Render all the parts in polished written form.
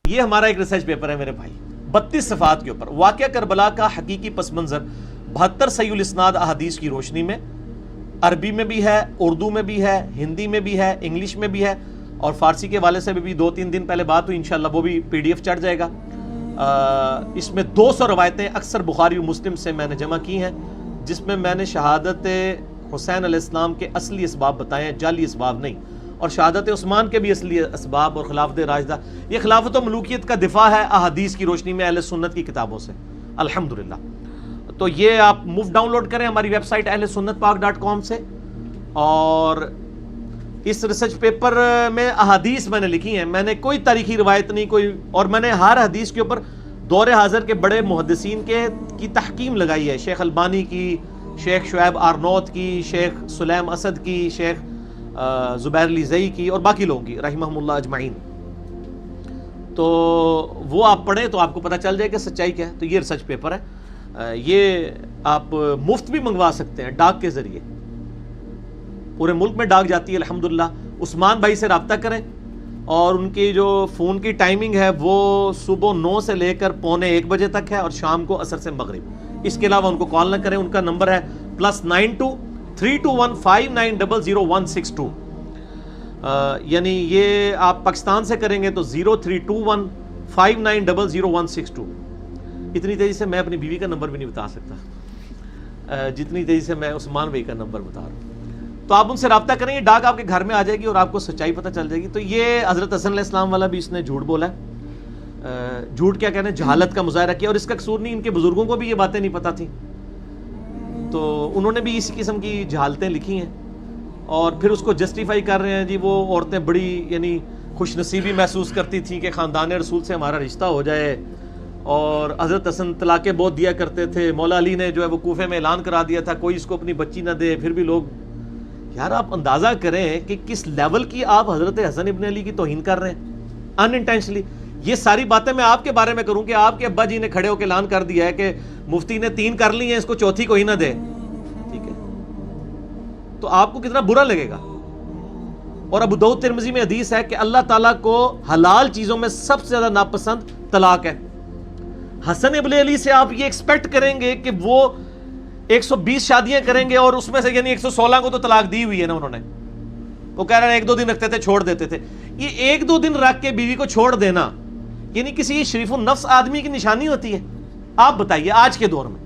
یہ ہمارا ایک ریسرچ پیپر ہے میرے بھائی، 32 صفحات کے اوپر، واقعہ کربلا کا حقیقی پس منظر 72 صحیح الاسناد احادیث کی روشنی میں، عربی میں بھی ہے، اردو میں بھی ہے، ہندی میں بھی ہے، انگلش میں بھی ہے، اور فارسی کے والے سے بھی 2-3 دن پہلے بات ہوئی، انشاءاللہ وہ بھی PDF چڑھ جائے گا۔ اس میں 200 روایتیں اکثر بخاری و مسلم سے میں نے جمع کی ہیں، جس میں میں نے شہادت حسین علیہ السلام کے اصلی اسباب بتائے ہیں، جعلی اسباب نہیں، اور شہادت عثمان کے بھی اصلی اسباب، اور خلافت راشدہ۔ یہ خلافت و ملوکیت کا دفاع ہے احادیث کی روشنی میں اہل سنت کی کتابوں سے، الحمدللہ۔ تو یہ آپ مفت ڈاؤن لوڈ کریں ہماری ویب سائٹ ahlsunnatpak.com سے، اور اس ریسرچ پیپر میں احادیث میں نے لکھی ہیں، میں نے کوئی تاریخی روایت نہیں کوئی، اور میں نے ہر حدیث کے اوپر دور حاضر کے بڑے محدثین کی تحکیم لگائی ہے، شیخ البانی کی، شیخ شعیب آرنوت کی، شیخ سلیم اسد کی، شیخ زبیر لیزئی کی، اور باقی لوگوں کی رحمہم اللہ اجمعین۔ تو وہ آپ پڑھیں تو آپ کو پتہ چل جائے کہ سچائی کیا ہے۔ تو یہ ریسرچ پیپر ہے، یہ آپ مفت بھی منگوا سکتے ہیں ڈاک کے ذریعے، پورے ملک میں ڈاک جاتی ہے الحمدللہ۔ عثمان بھائی سے رابطہ کریں، اور ان کی جو فون کی ٹائمنگ ہے وہ صبح 9 سے لے کر 12:45 بجے تک ہے، اور شام کو عصر سے مغرب۔ اس کے علاوہ ان کو کال نہ کریں، ان کا نمبر ہے +92-321-5900-162، یعنی یہ آپ پاکستان سے کریں گے تو 0321-5900-162۔ اتنی تیزی سے میں اپنی بیوی کا نمبر بھی نہیں بتا سکتا جتنی تیزی سے میں عثمان بھائی کا نمبر بتا رہا ہوں۔ تو آپ ان سے رابطہ کریں، یہ ڈاک آپ کے گھر میں آ جائے گی، اور آپ کو سچائی پتہ چل جائے گی۔ تو یہ حضرت حسن علیہ السلام والا بھی اس نے جھوٹ بولا ہے، جھوٹ کیا کہنا ہے، جہالت کا مظاہرہ کیا، اور اس کا قصور نہیں، ان کے بزرگوں کو بھی یہ باتیں نہیں پتہ تھیں، تو انہوں نے بھی اسی قسم کی جہالتیں لکھی ہیں، اور پھر اس کو جسٹیفائی کر رہے ہیں جی وہ عورتیں بڑی یعنی خوش نصیبی محسوس کرتی تھیں کہ خاندان رسول سے ہمارا رشتہ ہو جائے، اور حضرت حسن طلاقیں بہت دیا کرتے تھے، مولا علی نے جو ہے وہ کوفے میں اعلان کرا دیا تھا کوئی اس کو اپنی بچی نہ دے، پھر بھی لوگ، یار آپ اندازہ کریں کہ کس لیول کی آپ حضرت حسن ابن علی کی توہین کر رہے ہیں ان انٹینشنلی۔ یہ ساری باتیں میں آپ کے بارے میں کروں کہ آپ کے ابا جی نے کھڑے ہو کے اعلان کر دیا ہے کہ مفتی نے 3 کر لی ہیں، اس کو چوتھی کوئی نہ دے، ٹھیک ہے، تو آپ کو کتنا برا لگے گا۔ اور ابو داؤد ترمذی میں حدیث ہے کہ اللہ تعالیٰ کو حلال چیزوں میں سب سے زیادہ ناپسند طلاق ہے۔ حسن ابن علی سے آپ یہ ایکسپیکٹ کریں گے کہ وہ 120 شادیاں کریں گے، اور اس میں سے یعنی 116 کو تو طلاق دی ہوئی ہے نا انہوں نے، وہ کہہ رہے ہیں 1-2 دن رکھتے تھے چھوڑ دیتے تھے۔ یہ 1-2 دن رکھ کے بیوی کو چھوڑ دینا یعنی کسی شریف النفس آدمی کی نشانی ہوتی ہے؟ آپ بتائیے آج کے دور میں۔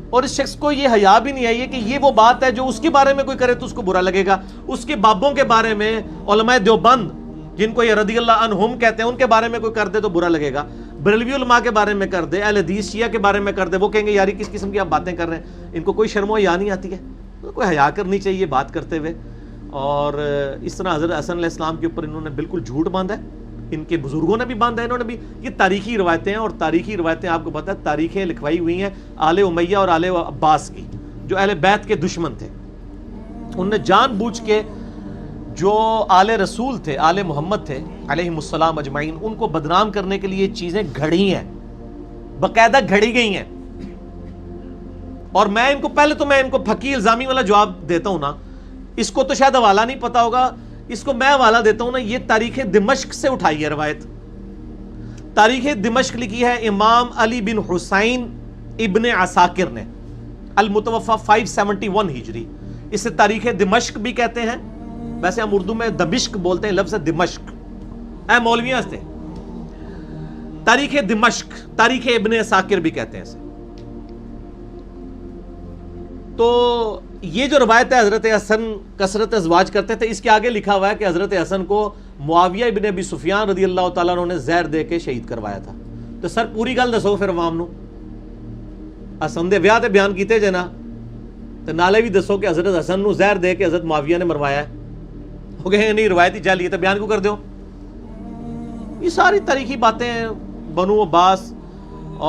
اور اس شخص کو یہ حیا بھی نہیں آئی ہے کہ یہ وہ بات ہے جو اس کے بارے میں کوئی کرے تو اس کو برا لگے گا، اس کے بابوں کے بارے میں، علماء دیوبند جن کو یہ رضی اللہ عنہم کہتے ہیں ان کے بارے میں کوئی کر دے تو برا لگے گا، بریلوی علماء کے بارے میں کر دے، اہل حدیث شیعہ کے بارے میں کر دے، وہ کہیں گے یاری کس قسم کی آپ باتیں کر رہے ہیں، ان کو کوئی شرم و حیا نہیں آتی ہے، کوئی حیا کرنی چاہیے بات کرتے ہوئے۔ اور اس طرح حضرت حسن علیہ السلام کے اوپر انہوں نے بالکل جھوٹ باندھا ہے، ان کے بزرگوں نے بھی باندھا ہے، انہوں نے بھی۔ یہ تاریخی روایتیں ہیں، اور تاریخی روایتیں آپ کو پتہ ہے تاریخیں لکھوائی ہوئی ہیں آل امیہ اور آل عباس کی، جو اہل بیت کے دشمن تھے، انہوں نے جان بوجھ کے جو آل رسول تھے، آل محمد تھے علیہم السلام اجمعین، ان کو بدنام کرنے کے لیے چیزیں گھڑی ہیں، باقاعدہ گھڑی گئی ہیں۔ اور میں ان کو پہلے تو میں ان کو پھکی الزامی والا جواب دیتا ہوں نا، اس کو تو شاید حوالہ نہیں پتا ہوگا، اس کو میں حوالہ دیتا ہوں نا، یہ تاریخ دمشق سے اٹھائی ہے روایت۔ تاریخ دمشق لکھی ہے امام علی بن حسین ابن عساکر نے، المتوفہ 571 ہجری، اسے تاریخ دمشق بھی کہتے ہیں، ویسے ہم اردو میں دمشق بولتے ہیں، لفظ ہے دمشق، اے مولویاں سے تاریخ دمشق، تاریخ ابن عساکر بھی کہتے ہیں اسے۔ تو یہ جو روایت ہے حضرت حسن کثرت ازواج کرتے تھے، اس کے آگے لکھا ہوا ہے کہ حضرت حسن کو معاویہ ابن ابی سفیان رضی اللہ تعالیٰ عنہ نے زہر دے کے شہید کروایا تھا۔ تو سر پوری گل دسو پھر عوام نو، حسن دے ویاہ تے بیان کیتے جے نا، تے نالے بھی دسو کہ حضرت حسن نو زہر دے کے حضرت معاویہ نے مروایا ہے۔ ہو گئے نہیں روایتی جعلی ہے تو بیان کیوں کر دیو؟ یہ ساری تاریخی باتیں بنو عباس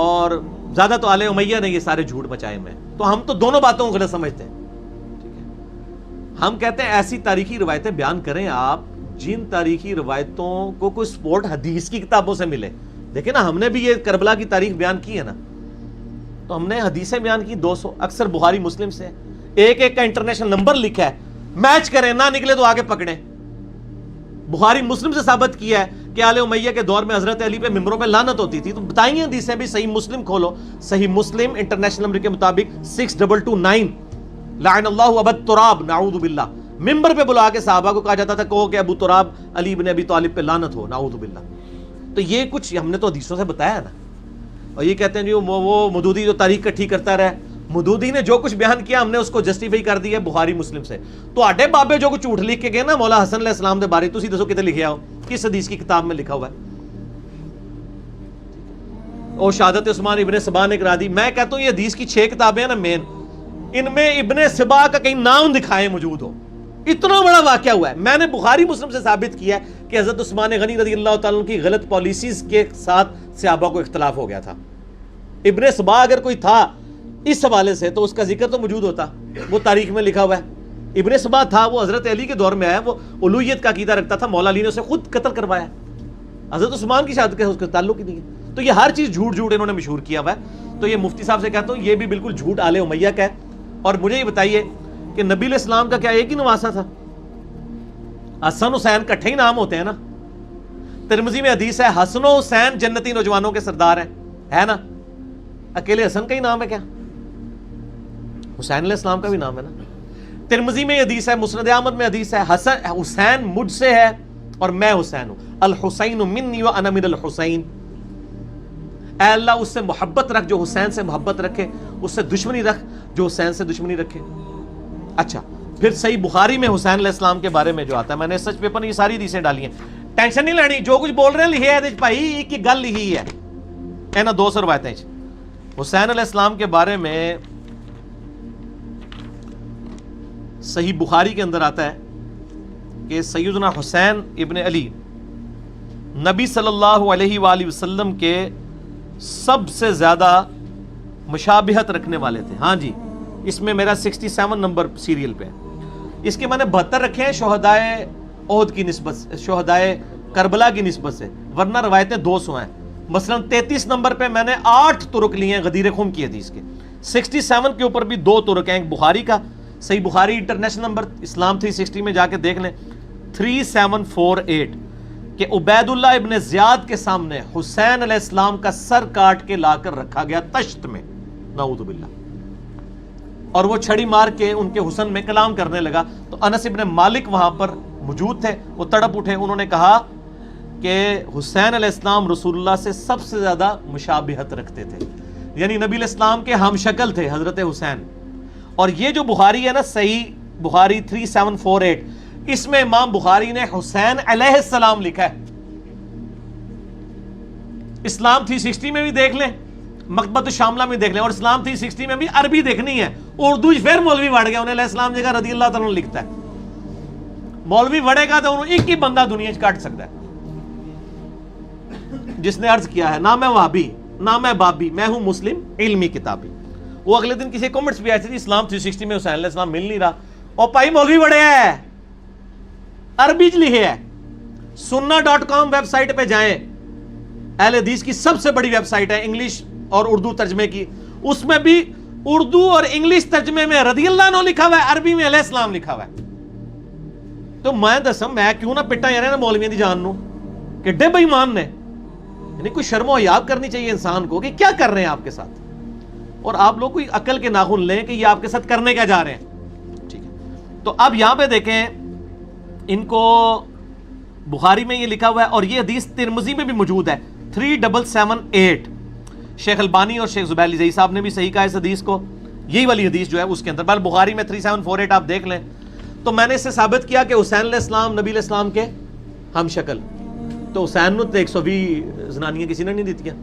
اور زیادہ تو آل امیہ نے یہ سارے جھوٹ مچائے میں، تو ہم تو دونوں باتوں کو غلط سمجھتے ہیں، ٹھیک ہے؟ ہم کہتے ہیں ایسی تاریخی روایتیں بیان کریں آپ جن تاریخی روایتوں کو کوئی سپورٹ حدیث کی کتابوں سے ملے۔ دیکھیں نا، ہم نے بھی یہ کربلا کی تاریخ بیان کی ہے نا، تو ہم نے حدیثیں بیان کی 200، اکثر بخاری مسلم سے، ایک ایک کا انٹرنیشنل نمبر لکھا ہے، میچ کریں، نہ نکلے تو آگے پکڑیں۔ بخاری مسلم سے ثابت کیا ہے کہ آل امیہ کے دور میں حضرت علی پہ ممبروں پہ لعنت ہوتی تھی، تو بتائیے حدیثیں بھی، صحیح مسلم کھولو، صحیح مسلم انٹرنیشنل نمبر کے مطابق 6229، لعن اللہ ابا تراب، نعوذ باللہ، ممبر پہ بلا کے صحابہ کو کہا جاتا تھا کہو کہ ابو تراب علی بن ابی طالب پہ لعنت ہو، نعوذ باللہ۔ تو یہ کچھ ہم نے تو حدیثوں سے بتایا ہے نا، اور یہ کہتے ہیں جی وہ مودودی جو تاریخ کٹھی کرتا رہا، مودودی نے جو کچھ بیان کیا ہم نے اس کو جسٹیفائی کر دیا بخاری مسلم سے۔ تو آڈے بابے جو کچھ جھوٹ لکھ کے گئے نا مولا حسن علیہ السلام دے بارے، تسی دسو کتے لکھیا ہو، کس حدیث کی کتاب میں لکھا ہوا ہے؟ اور شہادت عثمان ابن سبا نے کرا دی۔ میں کہتا ہوں یہ حدیث کی 6 کتابیں ہیں نا مین، ان میں ابن سبا کا کہیں نام دکھائے موجود ہو، اتنا بڑا واقعہ ہوا ہے۔ میں نے بخاری مسلم سے ثابت کیا ہے کہ حضرت عثمان غنی رضی اللہ تعالیٰ عنہ کی غلط پالیسیز کے ساتھ صحابہ کو اختلاف ہو گیا تھا۔ ابن سبا اگر کوئی تھا اس حوالے سے تو اس کا ذکر تو موجود ہوتا، وہ تاریخ میں لکھا ہوا ہے۔ ابن سبا تھا، وہ حضرت علی کے دور میں آیا، وہ الوہیت کا عقیدہ رکھتا تھا، مولا علی نے اسے خود قتل کروایا، حضرت عثمان کی شہادت کے اس کا تعلق ہی نہیں ہے۔ تو یہ ہر چیز جھوٹ جھوٹ انہوں نے مشہور کیا ہوا ہے۔ تو یہ مفتی صاحب سے کہتا ہوں یہ بھی بالکل جھوٹ آل امیہ کا ہے۔ اور مجھے یہ بتائیے کہ نبی علیہ السلام کا کیا ایک ہی نواسا تھا؟ حسن حسین کٹھے ہی نام ہوتے ہیں نا۔ ترمذی میں حدیث ہے حسن و حسین جنتی نوجوانوں کے سردار ہیں، ہے نا؟ اکیلے حسن کا ہی نام ہے کیا؟ حسین علیہ السلام کا بھی نام ہے نا۔ ترمذی میں حدیث ہے، مسند احمد میں حدیث ہے حسین مجھ سے ہے اور میں حسین ہوں، الحسین منی وانا من الحسین۔ اے اللہ اس سے محبت رکھ جو حسین سے محبت رکھے، اس سے دشمنی رکھ جو حسین سے دشمنی رکھے۔ اچھا پھر صحیح بخاری میں حسین علیہ السلام کے بارے میں جو آتا ہے، میں نے سچ پیپر میں یہ ساری حدیثیں ڈالی ہیں، ٹینشن نہیں لینی، جو کچھ بول رہے ہیں لکھے ہے بھائی، ایک ہی گل لکھی ہے، اے نا 200 روایتیں۔ حسین علیہ السلام کے بارے میں صحیح بخاری کے اندر آتا ہے کہ سیدنا حسین ابن علی نبی صلی اللہ علیہ وآلہ وسلم کے سب سے زیادہ مشابہت رکھنے والے تھے۔ ہاں جی، اس میں میرا 67 نمبر سیریل پہ ہے، اس کے میں نے 72 رکھے ہیں شہدائے احد کی نسبت سے، شہدائے کربلا کی نسبت سے، ورنہ روایتیں 200 ہیں۔ مثلا 33 نمبر پہ میں نے 8 طرق لیے ہیں غدیر خم کی حدیث کے، 67 کے اوپر بھی 2 طرق ہیں، ایک بخاری کا، صحیح بخاری انٹرنیشنل نمبر اسلام 360 میں جا کے دیکھ لیں 3748 کہ عبید اللہ ابن زیاد کے سامنے حسین علیہ السلام کا سر کاٹ کے لا کر رکھا گیا تشت میں، نعوذ باللہ، اور وہ چھڑی مار کے ان کے حسن میں کلام کرنے لگا۔ تو انس ابن مالک وہاں پر موجود تھے، وہ تڑپ اٹھے، انہوں نے کہا کہ حسین علیہ السلام رسول اللہ سے سب سے زیادہ مشابہت رکھتے تھے، یعنی نبی علیہ السلام کے ہم شکل تھے حضرت حسین۔ اور یہ جو بخاری ہے نا صحیح بخاری 3748، اس میں امام بخاری نے حسین علیہ السلام لکھا ہے۔ اسلام 360 میں بھی دیکھ لیں، مکتبۃ الشاملہ میں دیکھ لیں، اور اسلام 360 میں بھی عربی دیکھنی ہے، اردو پھر مولوی وڑ گیا، انہیں علیہ السلام جگہ رضی اللہ تعالیٰ لکھتا ہے، مولوی وڑے گا تو انہوں ایک ہی بندہ دنیا کاٹ سکتا ہے، جس نے عرض کیا ہے نہ میں وہابی نہ میں بابی، میں ہوں مسلم علمی کتابی۔ وہ اگلے دن کسی کمنٹس بھی آئے تھے اسلام 360 میں حسین علیہ السلام مل نہیں رہا، اور پائی مولوی وڑے ہے، عربی لکھے ہے۔ sunna.com ویب سائٹ پہ جائیں، اہل حدیث کی سب سے بڑی ویب سائٹ ہے انگلش اور اردو ترجمے کی، اس میں بھی اردو اور انگلش ترجمے میں رضی اللہ عنہ لکھا ہوا ہے، عربی میں علیہ السلام لکھا ہوا ہے۔ تو میں دسم میں کیوں نہ پٹا یار مولویاں دی جان نو، کڈے بے ایمان نے، یعنی کوئی شرم و حیا کرنی چاہیے انسان کو کہ کیا کر رہے ہیں آپ کے ساتھ، اور آپ لوگ کوئی عقل کے ناخن لیں کہ یہ آپ کے ساتھ کرنے کیا جا رہے ہیں۔ ٹھیک ہے، تو اب یہاں پہ دیکھیں ان کو بخاری میں یہ لکھا ہوا ہے، اور یہ حدیث ترمذی میں بھی موجود ہے 3778، شیخ البانی اور شیخ زبیر علی صاحب نے بھی صحیح کہا اس حدیث کو، یہی والی حدیث جو ہے اس کے اندر، بل بخاری میں 3748 آپ دیکھ لیں۔ تو میں نے اس سے ثابت کیا کہ حسین علیہ السلام نبی علیہ السلام کے ہم شکل، تو حسین نے 120 زنانیاں کسی نے نہیں دیتیاں،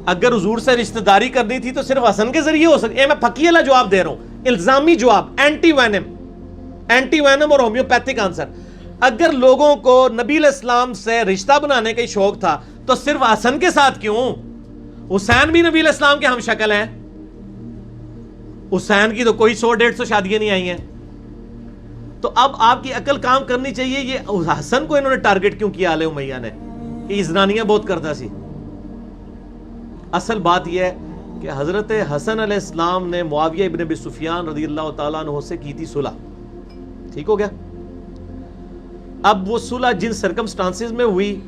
اگر حضور سے رشتہ داری کرنی تھی تو صرف حسن کے ذریعے ہو سکتی ہے۔ میں پکی والا جواب دے رہا ہوں، الزامی جواب، اینٹی وینم اور ہومیوپیتھک آنسر۔ اگر لوگوں کو نبی علیہ السلام سے رشتہ بنانے کا شوق تھا تو صرف حسن کے ساتھ کیوں؟ حسین بھی نبی علیہ السلام کے ہم شکل ہیں، حسین کی تو کوئی 100-150 شادیاں نہیں آئی ہیں۔ تو اب آپ کی عقل کام کرنی چاہیے، یہ حسن کو انہوں نے ٹارگٹ کیوں کیا آل امیہ نے کہ یہ زنانیاں بہت کرتا سی؟ اصل بات یہ ہے کہ حضرت حسن علیہ السلام نے معاویہ ابن ابی سفیان رضی اللہ تعالیٰ عنہ سے کی تھی صلح، ٹھیک ہو گیا؟ اب وہ صلح جن سرکمسٹانسز میں ہوئی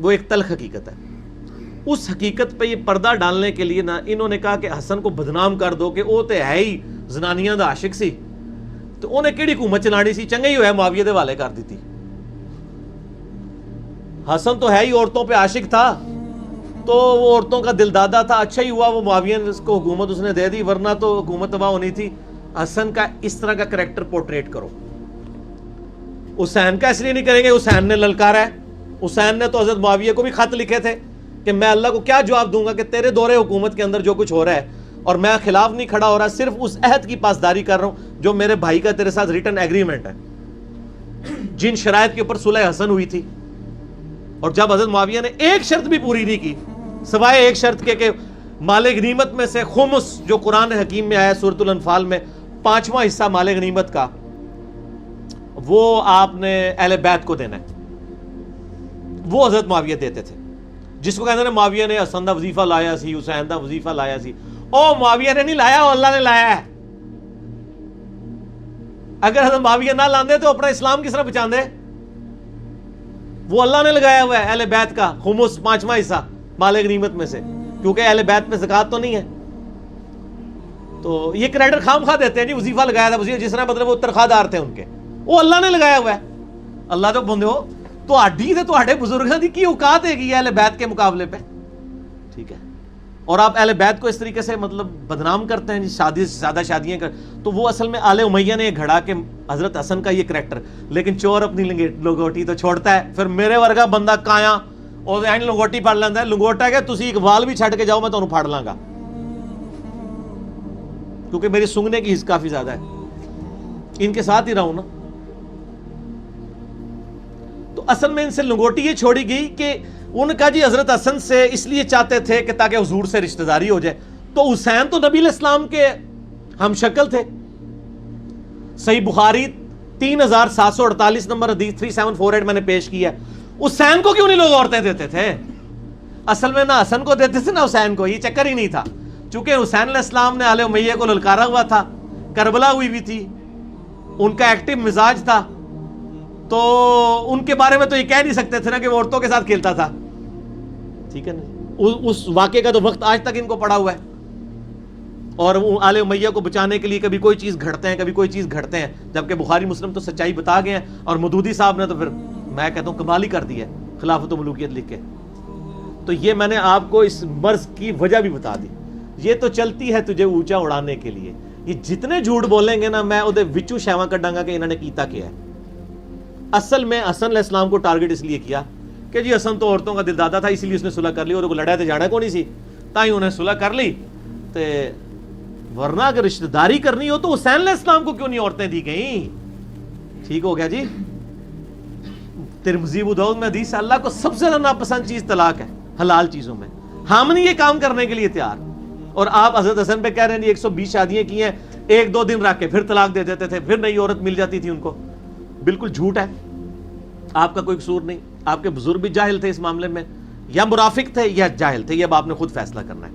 وہ ایک تلخ حقیقت ہے. اس حقیقت پہ یہ پردہ ڈالنے کے لیے نا انہوں نے کہا کہ حسن کو بدنام کر دو کہ وہ تو ہے ہی زنانیاں دا عاشق سی, تو انہیں کیڑی حکومت چلانی سی, چنگا ہی ہویا معاویہ دے والے کر دیتی. حسن تو ہے ہی عورتوں پہ عاشق تھا, تو وہ عورتوں کا دل دادا تھا, اچھا ہی ہوا وہ معاویہ کو حکومت اس نے دے دی, ورنہ تو حکومت تباہ ہونی تھی. حسن کا اس طرح کا کریکٹر پورٹریٹ کرو. حسین کا اس لیے نہیں کریں گے حسین نے للکارا ہے. حسین نے تو حضرت معاویہ کو بھی خط لکھے تھے کہ میں اللہ کو کیا جواب دوں گا کہ تیرے دور حکومت کے اندر جو کچھ ہو رہا ہے اور میں خلاف نہیں کھڑا ہو رہا, صرف اس عہد کی پاسداری کر رہا ہوں جو میرے بھائی کا تیرے ساتھ ریٹن ایگریمنٹ ہے, جن شرائط کے اوپر صلح حسن ہوئی تھی. اور جب حضرت معاویہ نے ایک شرط بھی پوری نہیں کی سوائے ایک شرط کے کہ مال غنیمت میں سے خمس جو قرآن حکیم میں آیا سورۃ الانفال میں 5واں حصہ مال غنیمت کا وہ آپ نے اہل بیت کو دینا ہے, وہ حضرت معاویہ دیتے تھے. جس کو کہتے ہیں معاویہ نے حسن دا وظیفہ لایا سی, حسین دا وظیفہ لایا سی, او معاویہ نے نہیں لایا, وہ اللہ نے لایا ہے. اگر حضرت معاویہ نہ لاندے تو اپنا اسلام کس طرح بچاندے؟ وہ اللہ نے لگایا ہوا ہے اہل بیت کا خمس 5واں حصہ مال غنیمت میں سے, کیونکہ اہل بیت میں زکوٰۃ تو نہیں ہے. تو یہ کریڈٹ خام خواہ دیتے ہیں جی وظیفہ لگایا تھا, جس طرح مطلب وہ تنخواہ دار تھے ان کے, وہ اللہ نے لگایا ہوا ہے. اللہ تو بندے ہو تو آڈی تھے, تو آڈے بزرگاں دی کی اوقات ہے گی اہل بیت کے مقابلے پہ, ٹھیک ہے. اور آپ اہل بیت کو اس طریقے سے مطلب بدنام کرتے ہیں جی, شادی سے زیادہ شادیاں کر, تو وہ اصل میں آل امیہ نے گھڑا کہ حضرت حسن کا یہ کریکٹر, لیکن چور اپنی لنگوٹی تو چھوڑتا ہے, پھر میرے ورگا بندہ کایا اور لنگوٹی پڑ لینا ہے. لنگوٹا ہے کہ تسی ایک وال بھی چھڑ کے جاؤ میں تمہیں پھاڑ لاں گا, کیونکہ میری سنگنے کی حص کافی زیادہ ہے, ان کے ساتھ ہی رہوں نا. تو اصل میں ان سے لنگوٹی یہ چھوڑی گئی کہ ان کا جی حضرت حسن سے اس لیے چاہتے تھے کہ تاکہ حضور سے رشتہ داری ہو جائے. تو حسین تو نبی علیہ السلام کے ہم شکل تھے. صحیح بخاری 3748 نمبر حدیث 3748 میں نے پیش کیا. حسین کو کیوں نہیں لوگ عورتیں دیتے تھے؟ اصل میں نہ حسن کو دیتے تھے نہ حسین کو, یہ چکر ہی نہیں تھا. چونکہ حسین علیہ السلام نے آل امیہ کو للکارا ہوا تھا, کربلا ہوئی بھی تھی, ان کا ایکٹیو مزاج تھا, تو ان کے بارے میں تو یہ کہہ نہیں سکتے تھے نا کہ وہ عورتوں کے ساتھ کھیلتا تھا, ٹھیک ہے نا. اس واقعے کا تو وقت آج تک ان کو پڑا ہوا ہے. اور آل امیہ کو بچانے کے لیے کبھی کوئی چیز گھڑتے ہیں, کبھی کوئی چیز گھڑتے ہیں, جبکہ بخاری مسلم تو سچائی بتا گئے ہیں, اور مودودی صاحب نے تو پھر میں کہتا ہوں کمال ہی کر دی ہے خلافت و ملوکیت لکھ کے. تو یہ میں نے آپ کو اس مرض کی وجہ بھی بتا دی. یہ تو چلتی ہے تجھے اونچا اڑانے کے لیے, یہ جتنے جھوٹ بولیں گے نا میں وہ وچو شیواں کڈاں گا کہ انہوں نے کیتا کیا ہے. اصل میں حسن علیہ السلام کو ٹارگٹ اس لیے کیا کہ جی حسن تو عورتوں کا دل دادا تھا, اسی لیے اس نے صلح کر لی, اور وہ لڑائی تے جانا کو نہیں سی, تاہی انہیں صلح کر لی. تے ورنہ اگر رشتہ داری کرنی ہو تو حسین علیہ السلام کو کیوں نہیں عورتیں دی گئیں؟ ٹھیک ہو گیا جی. ترمذی ابو داؤد میں حدیث ہے اللہ کو سب سے زیادہ ناپسند چیز طلاق ہے حلال چیزوں میں. ہم نہیں یہ کام کرنے کے لیے تیار, اور آپ حضرت حسن پہ کہہ رہے ہیں 120 شادیاں کی ہیں, 1-2 دن رکھ کے پھر طلاق دے دیتے تھے, پھر نئی عورت مل جاتی تھی ان کو. بالکل جھوٹ ہے, آپ کا کوئی قصور نہیں. آپ کے بزرگ بھی جاہل تھے اس معاملے میں, یا مرافق تھے یا جاہل تھے, یہ اب آپ نے خود فیصلہ کرنا ہے.